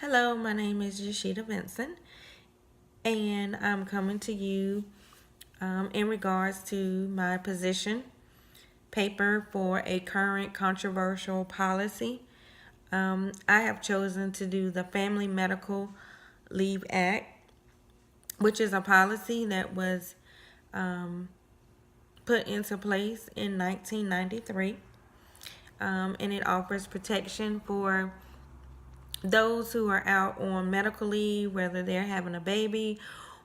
Hello, my name is Yashida Benson, and I'm coming to you in regards to my position paper for a current controversial policy. I have chosen to do the Family Medical Leave Act, which is a policy that was put into place in 1993, and it offers protection for those who are out on medical leave, whether they're having a baby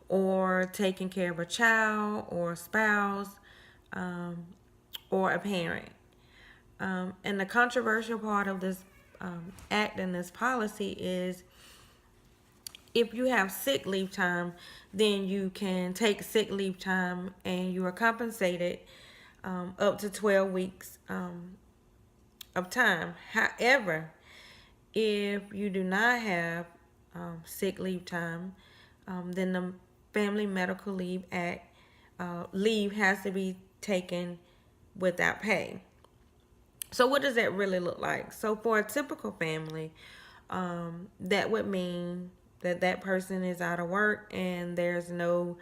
or taking care of a child or a spouse or a parent. And the controversial part of this act and this policy is if you have sick leave time, then you can take sick leave time and you are compensated up to 12 weeks of time. However, if you do not have sick leave time, then the Family Medical Leave Act leave has to be taken without pay. So what does that really look like? So for a typical family, that would mean that that person is out of work and there's no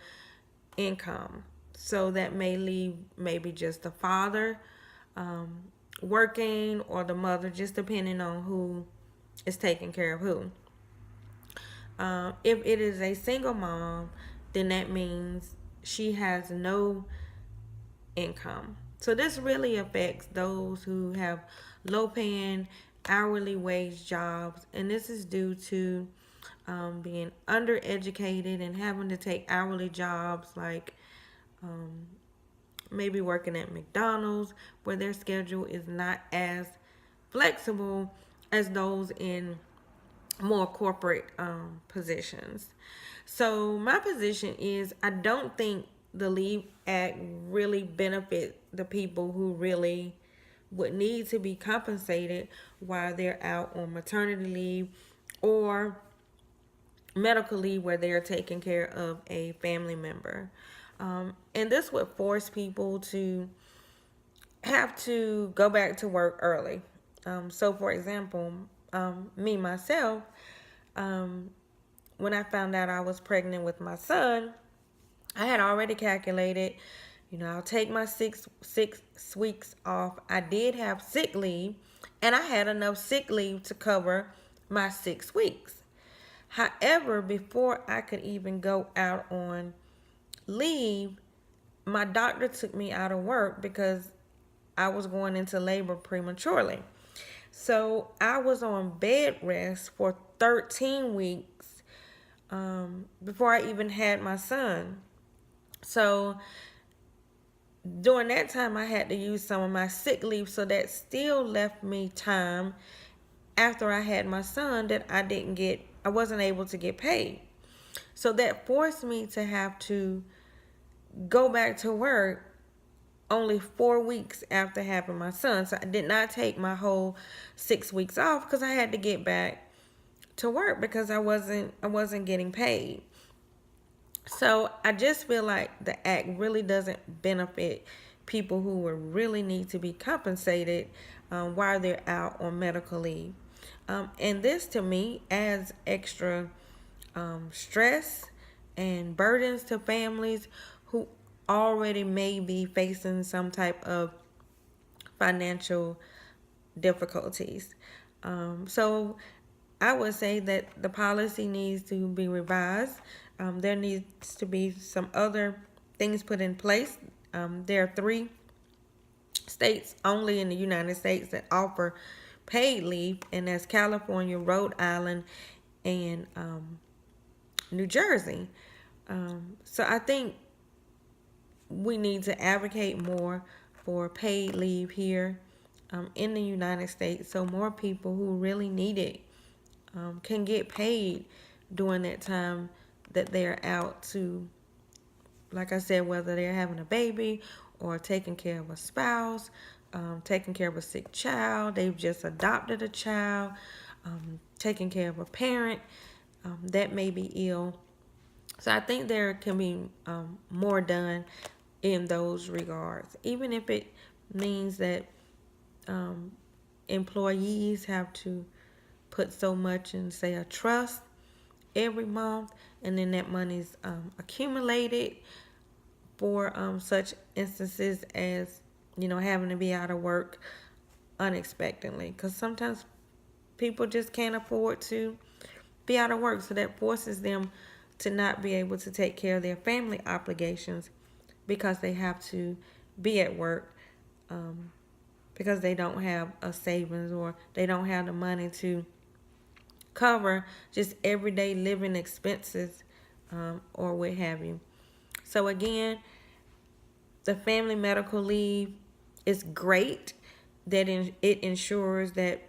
income. So that may leave maybe just the father working or the mother, just depending on who is taking care of who. If it is a single mom, then that means she has no income. So this really affects those who have low paying hourly wage jobs, and this is due to being undereducated and having to take hourly jobs like maybe working at McDonald's, where their schedule is not as flexible as those in more corporate positions. So my position is I don't think the Leave Act really benefit the people who really would need to be compensated while they're out on maternity leave or medical leave where they're taking care of a family member. And this would force people to have to go back to work early. So, for example, me myself, when I found out I was pregnant with my son, I had already calculated, I'll take my six weeks off. I did have sick leave, and I had enough sick leave to cover my 6 weeks. However, before I could even go out on leave, my doctor took me out of work because I was going into labor prematurely. So I was on bed rest for 13 weeks before I even had my son. So during that time, I had to use some of my sick leave. So that still left me time after I had my son that I wasn't able to get paid. So that forced me to have to go back to work only 4 weeks after having my son. So I did not take my whole 6 weeks off because I had to get back to work because I wasn't getting paid. So I just feel like the act really doesn't benefit people who would really need to be compensated while they're out on medical leave. And this to me adds extra stress and burdens to families who already may be facing some type of financial difficulties. So I would say that the policy needs to be revised. There needs to be some other things put in place. There are 3 states only in the United States that offer paid leave, and that's California, Rhode Island, and New Jersey. So I think we need to advocate more for paid leave here in the United States so more people who really need it can get paid during that time that they're out to, like I said, whether they're having a baby or taking care of a spouse, taking care of a sick child, they've just adopted a child, taking care of a parent that may be ill. So I think there can be more done in those regards, even if it means that employees have to put so much in, say, a trust every month, and then that money's accumulated for such instances as, having to be out of work unexpectedly. Because sometimes people just can't afford to be out of work, so that forces them to not be able to take care of their family obligations because they have to be at work, because they don't have a savings, or they don't have the money to cover just everyday living expenses, or what have you. So again, the family medical leave is great, that it ensures that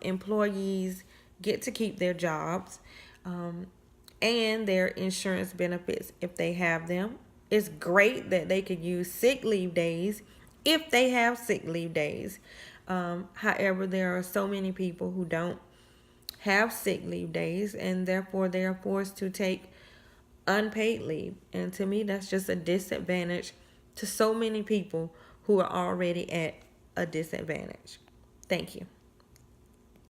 employees get to keep their jobs, and their insurance benefits if they have them. It's great that they could use sick leave days if they have sick leave days. However, there are so many people who don't have sick leave days, and therefore they are forced to take unpaid leave. And to me, that's just a disadvantage to so many people who are already at a disadvantage. Thank you.